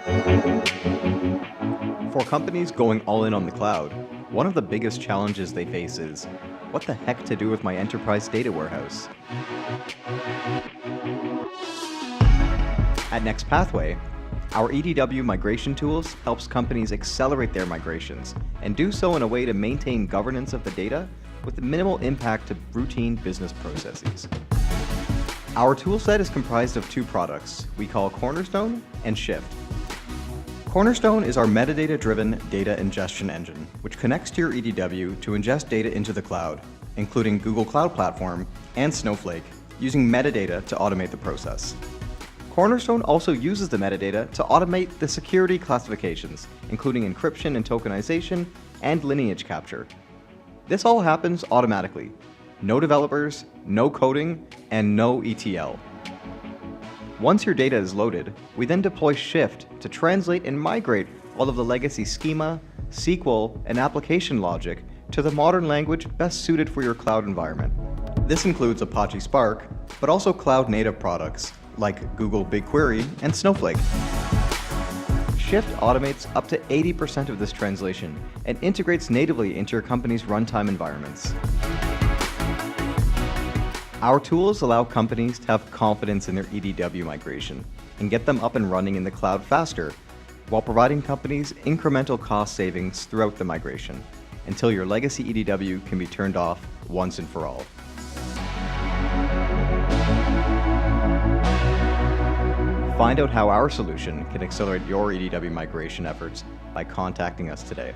For companies going all in on the cloud, one of the biggest challenges they face is, what the heck to do with my enterprise data warehouse? At Next Pathway, our EDW migration tools helps companies accelerate their migrations and do so in a way to maintain governance of the data with minimal impact to routine business processes. Our toolset is comprised of two products we call Cornerstone and Shift. Cornerstone is our metadata-driven data ingestion engine, which connects to your EDW to ingest data into the cloud, including Google Cloud Platform and Snowflake, using metadata to automate the process. Cornerstone also uses the metadata to automate the security classifications, including encryption and tokenization and lineage capture. This all happens automatically. No developers, no coding, and no ETL. Once your data is loaded, we then deploy Shift to translate and migrate all of the legacy schema, SQL, and application logic to the modern language best suited for your cloud environment. This includes Apache Spark, but also cloud-native products like Google BigQuery and Snowflake. Shift automates up to 80% of this translation and integrates natively into your company's runtime environments. Our tools allow companies to have confidence in their EDW migration and get them up and running in the cloud faster, while providing companies incremental cost savings throughout the migration, until your legacy EDW can be turned off once and for all. Find out how our solution can accelerate your EDW migration efforts by contacting us today.